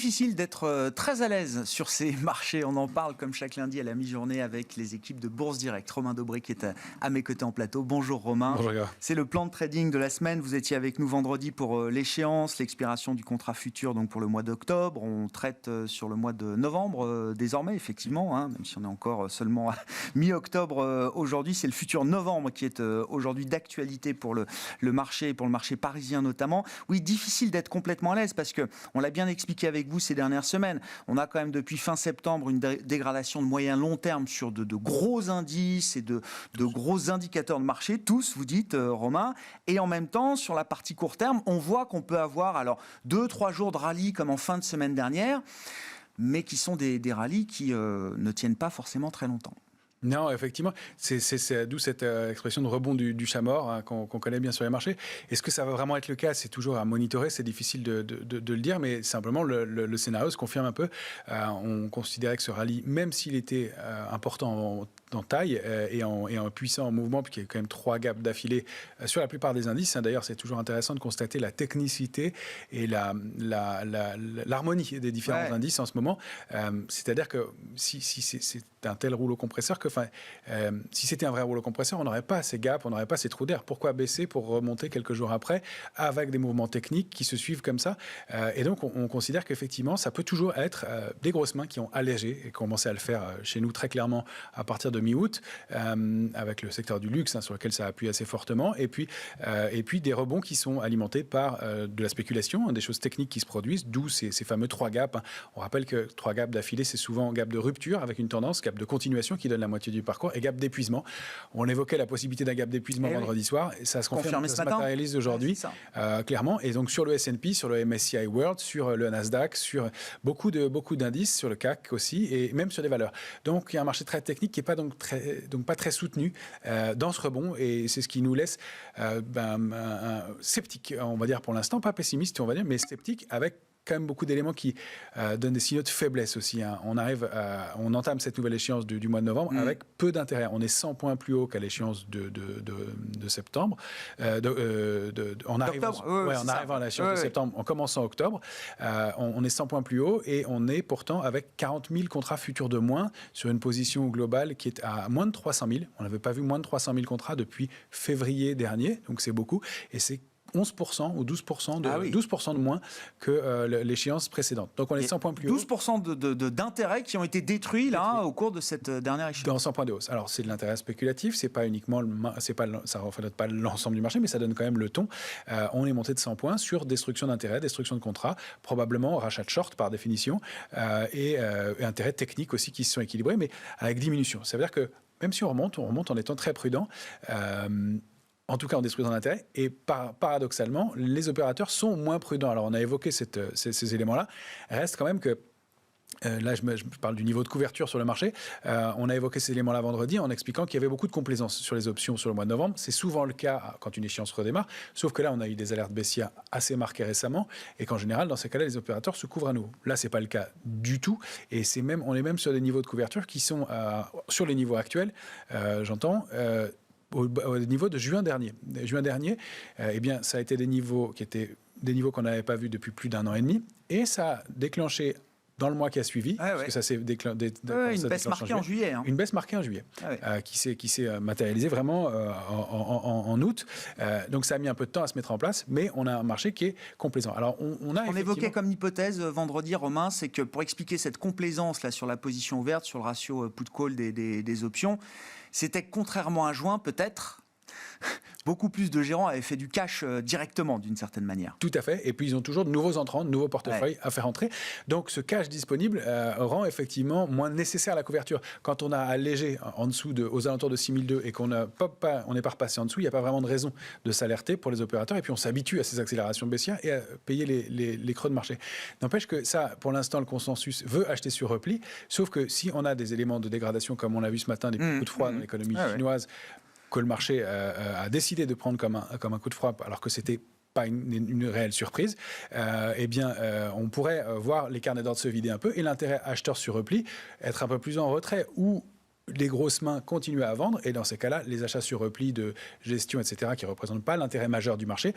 difficile d'être très à l'aise sur ces marchés. On en parle comme chaque lundi à la mi-journée avec les équipes de Bourse Direct. Romain Dobré qui est à mes côtés en plateau. Bonjour Romain. Bonjour gars. C'est le plan de trading de la semaine. Vous étiez avec nous vendredi pour l'échéance, l'expiration du contrat futur donc pour le mois d'octobre. On traite sur le mois de novembre désormais, effectivement, même si on est encore seulement à mi-octobre aujourd'hui. C'est le futur novembre qui est aujourd'hui d'actualité pour le marché, pour le marché parisien notamment. Oui, difficile d'être complètement à l'aise parce que on l'a bien expliqué avec vous ces dernières semaines. On a quand même depuis fin septembre une dégradation de moyen long terme sur de gros indices et de gros indicateurs de marché. Tous, vous dites, Romain. Et en même temps, sur la partie court terme, on voit qu'on peut avoir alors 2-3 jours de rallye comme en fin de semaine dernière, mais qui sont des rallyes qui ne tiennent pas forcément très longtemps. Non, effectivement, c'est d'où cette expression de rebond du chat mort qu'on connaît bien sur les marchés. Est-ce que ça va vraiment être le cas? C'est toujours à monitorer, c'est difficile de le dire, mais simplement le scénario se confirme un peu. On considérait que ce rallye, même s'il était important en taille et en puissant en mouvement, puisqu'il y a quand même 3 gaps d'affilée sur la plupart des indices. D'ailleurs, c'est toujours intéressant de constater la technicité et l'harmonie des différents indices en ce moment. C'est-à-dire que si c'est un tel rouleau compresseur si c'était un vrai rouleau compresseur, on n'aurait pas ces gaps, on n'aurait pas ces trous d'air. Pourquoi baisser pour remonter quelques jours après avec des mouvements techniques qui se suivent comme ça? Et donc, on considère qu'effectivement, ça peut toujours être des grosses mains qui ont allégé et commencé à le faire chez nous très clairement à partir de mi-août, avec le secteur du luxe sur lequel ça appuie assez fortement, et puis des rebonds qui sont alimentés par de la spéculation, des choses techniques qui se produisent, d'où ces fameux 3 gaps. On rappelle que 3 gaps d'affilée, c'est souvent gap de rupture avec une tendance, gap de continuation qui donne la moitié du parcours, et gap d'épuisement. On évoquait la possibilité d'un gap d'épuisement vendredi soir, et ça se confirme, ça se matérialise aujourd'hui, clairement. Et donc sur le S&P, sur le MSCI World, sur le Nasdaq, sur beaucoup d'indices, sur le CAC aussi, et même sur les valeurs. Donc il y a un marché très technique qui n'est pas donc pas très soutenu dans ce rebond, et c'est ce qui nous laisse sceptique, on va dire pour l'instant, pas pessimiste, on va dire, mais sceptique, avec quand même beaucoup d'éléments qui donnent des signaux de faiblesse aussi. On entame cette nouvelle échéance du mois de novembre avec peu d'intérêt. On est 100 points plus haut qu'à l'échéance de septembre. On arrive à l'échéance de septembre en commençant octobre. On est 100 points plus haut et on est pourtant avec 40 000 contrats futurs de moins sur une position globale qui est à moins de 300 000. On n'avait pas vu moins de 300 000 contrats depuis février dernier, donc c'est beaucoup. Et c'est 11% ou 12% 12% de moins que l'échéance précédente. Donc on est 100 points plus haut. 12% d'intérêts qui ont été détruits là au cours de cette dernière échéance. Dans 100 points de hausse. Alors c'est de l'intérêt spéculatif, c'est pas uniquement ça reflète pas l'ensemble du marché, mais ça donne quand même le ton. On est monté de 100 points sur destruction d'intérêts, destruction de contrats, probablement rachat de short par définition, et intérêts techniques aussi qui se sont équilibrés, mais avec diminution. Ça veut dire que même si on remonte en étant très prudent. En tout cas, en détruisant l'intérêt. Et paradoxalement, les opérateurs sont moins prudents. Alors, on a évoqué ces éléments-là. Reste quand même que, là, je parle du niveau de couverture sur le marché. On a évoqué ces éléments-là vendredi en expliquant qu'il y avait beaucoup de complaisance sur les options sur le mois de novembre. C'est souvent le cas quand une échéance redémarre. Sauf que là, on a eu des alertes baissières assez marquées récemment. Et qu'en général, dans ces cas-là, les opérateurs se couvrent à nouveau. Là, c'est pas le cas du tout. Et on est même sur des niveaux de couverture qui sont sur les niveaux actuels, j'entends, au niveau de juin dernier. Juin dernier, ça a été des niveaux qu'on n'avait pas vus depuis plus d'1 an et demi, et ça a déclenché dans le mois qui a suivi, parce que ça s'est déclenché. Une baisse marquée en juillet. Une baisse marquée en juillet, qui s'est matérialisée vraiment en août. Donc ça a mis un peu de temps à se mettre en place, mais on a un marché qui est complaisant. Alors on évoquait comme hypothèse vendredi, Romain, c'est que pour expliquer cette complaisance là sur la position ouverte, sur le ratio put-call des options, c'était que contrairement à juin, peut-être, beaucoup plus de gérants avaient fait du cash directement, d'une certaine manière. Tout à fait. Et puis, ils ont toujours de nouveaux entrants, de nouveaux portefeuilles à faire entrer. Donc, ce cash disponible rend effectivement moins nécessaire la couverture. Quand on a allégé aux alentours de 6002 et qu'on n'est pas repassé en dessous, il n'y a pas vraiment de raison de s'alerter pour les opérateurs. Et puis, on s'habitue à ces accélérations baissières et à payer les creux de marché. N'empêche que ça, pour l'instant, le consensus veut acheter sur repli. Sauf que si on a des éléments de dégradation, comme on l'a vu ce matin, des coups de froid dans l'économie chinoise, que le marché a décidé de prendre comme un coup de froid, alors que c'était pas une réelle surprise, on pourrait voir les carnets d'ordre se vider un peu et l'intérêt acheteur sur repli être un peu plus en retrait ou les grosses mains continuent à vendre et dans ces cas-là, les achats sur repli de gestion, etc., qui ne représentent pas l'intérêt majeur du marché,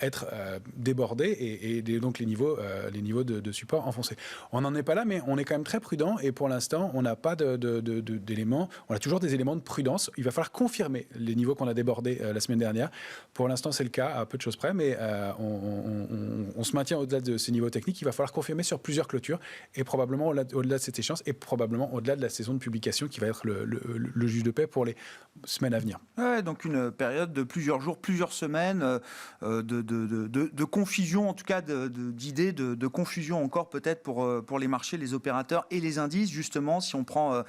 être débordés et donc les niveaux de support enfoncés. On n'en est pas là, mais on est quand même très prudent et pour l'instant, on n'a pas d'éléments. On a toujours des éléments de prudence. Il va falloir confirmer les niveaux qu'on a débordés la semaine dernière. Pour l'instant, c'est le cas, à peu de choses près, mais on se maintient au-delà de ces niveaux techniques. Il va falloir confirmer sur plusieurs clôtures et probablement au-delà de cette échéance et probablement au-delà de la saison de publication qui va être le juge de paix pour les semaines à venir. Ouais, donc une période de plusieurs jours, plusieurs semaines de confusion, en tout cas d'idées, de confusion encore peut-être pour les marchés, les opérateurs et les indices. Justement, si on prend,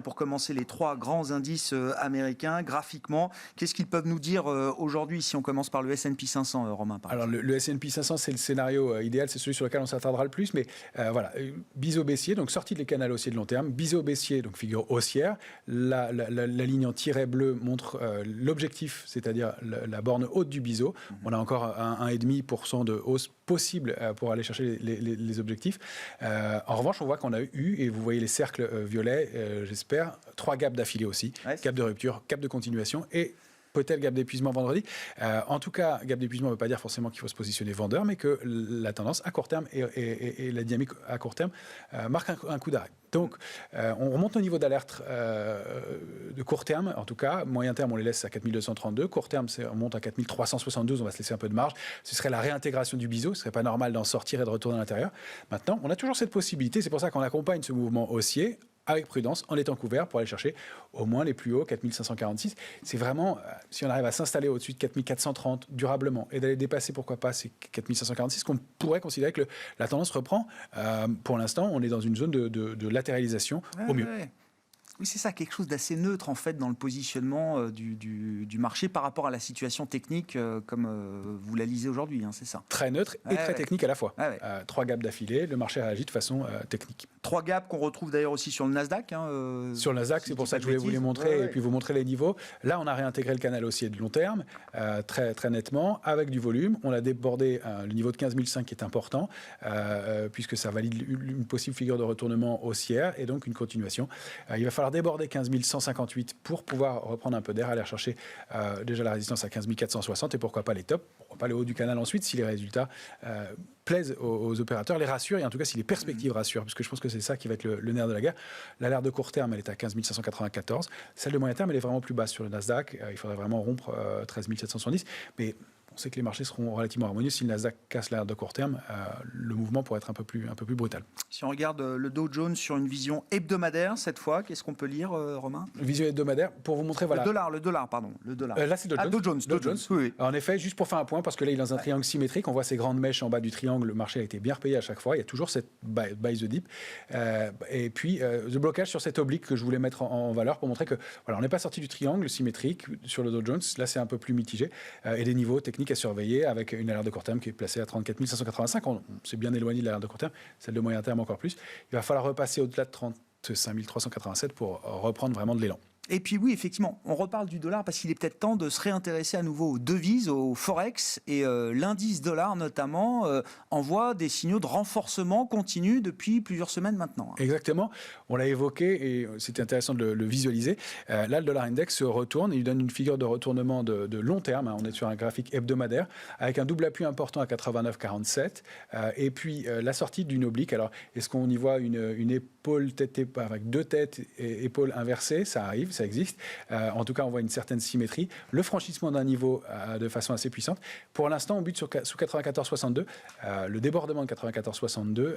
pour commencer, les 3 grands indices américains, graphiquement, qu'est-ce qu'ils peuvent nous dire aujourd'hui si on commence par le S&P 500, Romain? Alors le S&P 500, c'est le scénario idéal, c'est celui sur lequel on s'attardera le plus, mais voilà, biseau baissier, donc sortie des canaux haussiers de long terme, biseau baissier, donc figure haussière, la ligne en tiret bleu montre l'objectif, c'est-à-dire la borne haute du biseau. On a encore 1,5% de hausse possible pour aller chercher les objectifs. En revanche, on voit qu'on a eu, et vous voyez les cercles violets, j'espère, 3 gaps d'affilée aussi, gap de rupture, gap de continuation et peut-être gap d'épuisement vendredi. En tout cas, gap d'épuisement ne veut pas dire forcément qu'il faut se positionner vendeur, mais que la tendance à court terme et la dynamique à court terme marquent un coup d'arrêt. Donc, on remonte nos niveaux d'alerte de court terme, en tout cas. Moyen terme, on les laisse à 4232. Court terme, on monte à 4372. On va se laisser un peu de marge. Ce serait la réintégration du biseau. Ce ne serait pas normal d'en sortir et de retourner à l'intérieur. Maintenant, on a toujours cette possibilité. C'est pour ça qu'on accompagne ce mouvement haussier avec prudence, en étant couvert pour aller chercher au moins les plus hauts, 4546. C'est vraiment, si on arrive à s'installer au-dessus de 4430 durablement et d'aller dépasser, pourquoi pas, ces 4546, qu'on pourrait considérer que la tendance reprend. Pour l'instant, on est dans une zone de latéralisation au mieux. Ouais. Oui, c'est ça, quelque chose d'assez neutre en fait dans le positionnement du marché par rapport à la situation technique comme vous la lisez aujourd'hui, c'est ça. Très neutre et très technique à la fois. 3 gaps d'affilée, le marché réagit de façon technique. 3 gaps qu'on retrouve d'ailleurs aussi sur le Nasdaq. Sur le Nasdaq, c'est pour ça que je voulais vous les montrer et puis vous montrer les niveaux. Là, on a réintégré le canal haussier de long terme très, très nettement, avec du volume. On a débordé le niveau de 15 500 qui est important, puisque ça valide une possible figure de retournement haussière et donc une continuation. Il va falloir déborder 15 158 pour pouvoir reprendre un peu d'air, aller chercher déjà la résistance à 15 460 et pourquoi pas les tops, pourquoi pas le haut du canal ensuite si les résultats plaisent aux opérateurs, les rassurent et en tout cas si les perspectives rassurent, parce que je pense que c'est ça qui va être le nerf de la guerre. L'alerte de court terme, elle est à 15 594. Celle de moyen terme, elle est vraiment plus basse sur le Nasdaq. Il faudrait vraiment rompre 13 770. Mais on sait que les marchés seront relativement harmonieux. Si le Nasdaq casse l'alerte de court terme, le mouvement pourrait être un peu plus brutal. Si on regarde le Dow Jones sur une vision hebdomadaire, cette fois, qu'est-ce qu'on peut lire, Romain? Vision hebdomadaire, pour vous montrer, voilà. Le dollar, pardon. Le dollar. Là, c'est Dow Jones. Dow Jones. Oui. En effet, juste pour faire un point, parce que là, il est dans un triangle symétrique, on voit ces grandes mèches en bas du triangle, le marché a été bien repayé à chaque fois, il y a toujours cette buy the dip. Et puis, le blocage sur cette oblique que je voulais mettre en valeur pour montrer que, voilà, on n'est pas sorti du triangle symétrique sur le Dow Jones, là, c'est un peu plus mitigé, et des niveaux techniques à surveiller avec une alerte de court terme qui est placée à 34 585. On s'est bien éloigné de l'alerte de court terme, celle de moyen terme encore plus. Il va falloir repasser au-delà de 35 387 pour reprendre vraiment de l'élan. Et puis oui, effectivement, on reparle du dollar parce qu'il est peut-être temps de se réintéresser à nouveau aux devises, au forex, et l'indice dollar notamment envoie des signaux de renforcement continu depuis plusieurs semaines maintenant. Exactement, on l'a évoqué et c'était intéressant de le visualiser. Là, le dollar index se retourne, il donne une figure de retournement de long terme, on est sur un graphique hebdomadaire, avec un double appui important à 89,47 et puis la sortie d'une oblique. Alors, est-ce qu'on y voit une épaule tête avec 2 têtes et épaules inversées? Ça arrive, ça existe. En tout cas, on voit une certaine symétrie. Le franchissement d'un niveau de façon assez puissante. Pour l'instant, on bute sous 94,62. Le débordement de 94,62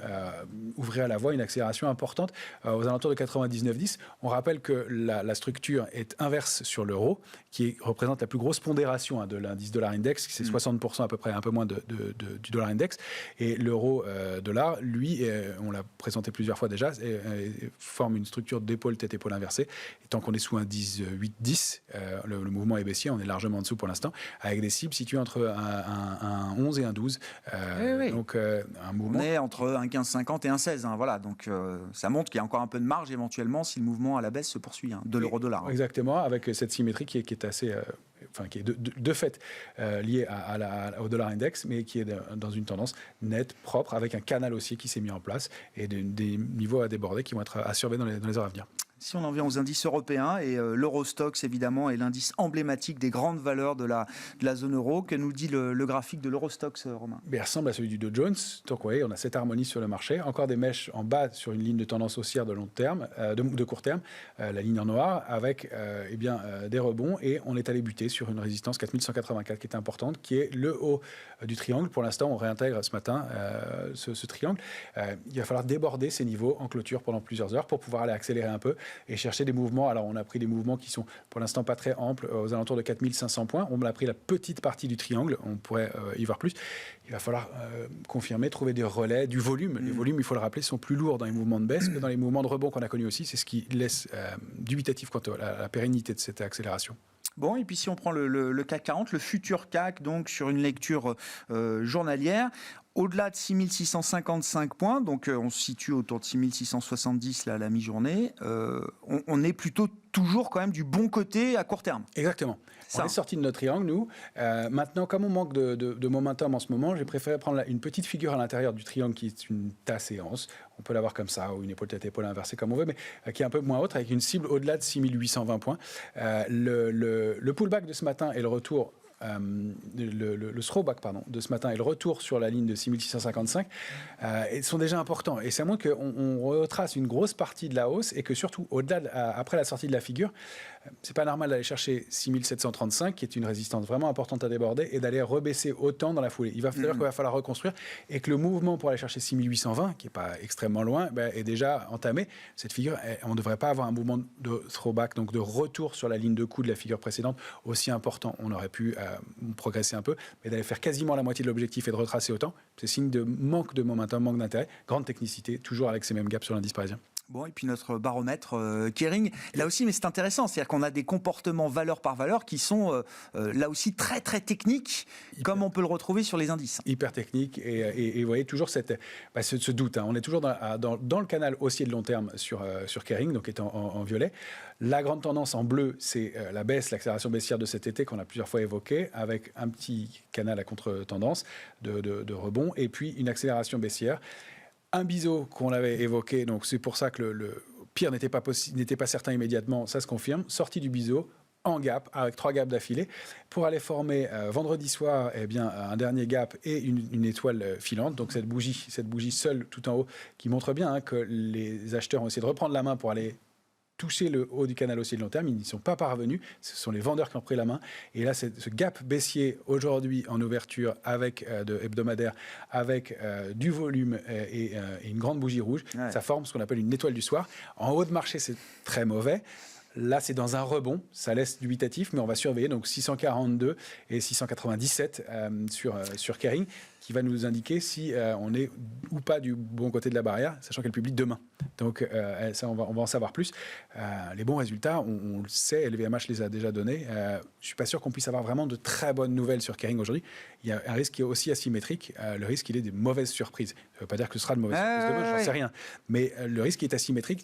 ouvrait à la voie une accélération importante aux alentours de 99,10. On rappelle que la structure est inverse sur l'euro, qui représente la plus grosse pondération de l'indice dollar index, qui c'est 60% à peu près, un peu moins du dollar index. Et l'euro dollar, lui, on l'a présenté plusieurs fois déjà, forme une structure d'épaule, tête-épaule inversée. Et tant qu'on est sous un 10, le mouvement est baissier, on est largement en dessous pour l'instant, avec des cibles situées entre un 11 et un 12. Oui. Donc, un mouvement... On est entre un 15,50 et un 16. Voilà. Donc, ça montre qu'il y a encore un peu de marge éventuellement si le mouvement à la baisse se poursuit, de l'euro-dollar. Exactement, avec cette symétrie qui est assez... qui est de fait liée au dollar index, mais qui est dans une tendance nette, propre, avec un canal haussier qui s'est mis en place et des niveaux à déborder qui vont être à surveiller dans les heures à venir. Si on en vient aux indices européens, et l'Eurostoxx évidemment est l'indice emblématique des grandes valeurs de la zone euro. Que nous dit le graphique de l'Eurostoxx, Romain? Il ressemble à celui du Dow Jones. Donc vous voyez, on a cette harmonie sur le marché. Encore des mèches en bas sur une ligne de tendance haussière de long terme, de court terme, la ligne en noir, avec des rebonds. Et on est allé buter sur une résistance 4184 qui est importante, qui est le haut du triangle. Pour l'instant, on réintègre ce matin ce triangle. Il va falloir déborder ces niveaux en clôture pendant plusieurs heures pour pouvoir aller accélérer un peu et chercher des mouvements. Alors, on a pris des mouvements qui sont pour l'instant pas très amples, aux alentours de 4500 points. On a pris la petite partie du triangle, on pourrait y voir plus. Il va falloir confirmer, trouver des relais, du volume. Les volumes, il faut le rappeler, sont plus lourds dans les mouvements de baisse que dans les mouvements de rebond qu'on a connus aussi. C'est ce qui laisse dubitatif quant à la pérennité de cette accélération. Bon, et puis si on prend le CAC 40, le futur CAC, donc sur une lecture journalière, au-delà de 6655 points, donc on se situe autour de 6670 là, à la mi-journée, on est plutôt toujours quand même du bon côté à court terme. Exactement. On est sorti de notre triangle, nous. Maintenant, comme on manque de momentum en ce moment, j'ai préféré prendre une petite figure à l'intérieur du triangle qui est une séance. On peut l'avoir comme ça, ou une épaule tête épaule inversée comme on veut, mais qui est un peu moins haute, avec une cible au-delà de 6820 points. Le pullback de ce matin et le retour... le throwback de ce matin et le retour sur la ligne de 6655 sont déjà importants. Et c'est à moins qu'on retrace une grosse partie de la hausse et que surtout, après la sortie de la figure, c'est pas normal d'aller chercher 6735, qui est une résistance vraiment importante à déborder, et d'aller rebaisser autant dans la foulée. Il va falloir reconstruire et que le mouvement pour aller chercher 6820, qui n'est pas extrêmement loin, est déjà entamé. Cette figure, on ne devrait pas avoir un mouvement de throwback, donc de retour sur la ligne de coup de la figure précédente aussi important. On aurait pu progresser un peu, mais d'aller faire quasiment la moitié de l'objectif et de retracer autant, c'est signe de manque de momentum, manque d'intérêt, grande technicité, toujours avec ces mêmes gaps sur l'indice parisien. Bon, et puis notre baromètre Kering, là aussi, mais c'est intéressant, c'est-à-dire qu'on a des comportements valeur par valeur qui sont là aussi très très techniques, comme on peut le retrouver sur les indices. Hyper technique, et vous voyez toujours ce doute. On est toujours dans le canal haussier de long terme sur Kering, donc est en violet. La grande tendance en bleu, c'est la baisse, l'accélération baissière de cet été qu'on a plusieurs fois évoqué, avec un petit canal à contre-tendance de rebond, et puis une accélération baissière. Un biseau qu'on avait évoqué, donc c'est pour ça que le pire n'était pas certain immédiatement, ça se confirme. Sortie du biseau, en gap, avec 3 gaps d'affilée, pour aller former vendredi soir un dernier gap et une étoile filante. Donc cette bougie seule tout en haut, qui montre bien que les acheteurs ont essayé de reprendre la main pour aller toucher le haut du canal haussier de long terme, ils n'y sont pas parvenus, ce sont les vendeurs qui ont pris la main, et là ce gap baissier aujourd'hui en ouverture avec hebdomadaire, avec du volume et une grande bougie rouge, ça forme ce qu'on appelle une étoile du soir. En haut de marché, c'est très mauvais. Là, c'est dans un rebond, ça laisse dubitatif, mais on va surveiller donc 642 et 697 sur Kering, qui va nous indiquer si on est ou pas du bon côté de la barrière, sachant qu'elle publie demain. Donc ça, on va en savoir plus. Les bons résultats, on le sait, LVMH les a déjà donnés. Je ne suis pas sûr qu'on puisse avoir vraiment de très bonnes nouvelles sur Kering aujourd'hui. Il y a un risque qui est aussi asymétrique. Le risque, il est des mauvaises surprises. Ça ne veut pas dire que ce sera de mauvaises surprises demain, j'en sais rien. Mais le risque est asymétrique.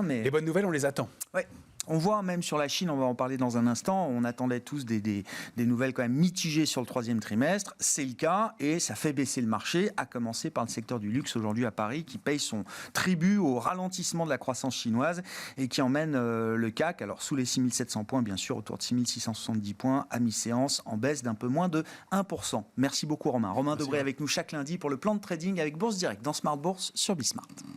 Les bonnes nouvelles, on les attend. Ouais. On voit même sur la Chine, on va en parler dans un instant, on attendait tous des nouvelles quand même mitigées sur le troisième trimestre. C'est le cas et ça fait baisser le marché, à commencer par le secteur du luxe aujourd'hui à Paris, qui paye son tribut au ralentissement de la croissance chinoise et qui emmène le CAC, alors sous les 6700 points bien sûr, autour de 6670 points à mi-séance, en baisse d'un peu moins de 1%. Merci beaucoup Romain. Romain Debré avec nous chaque lundi pour le plan de trading avec Bourse Direct dans Smart Bourse sur Bismart.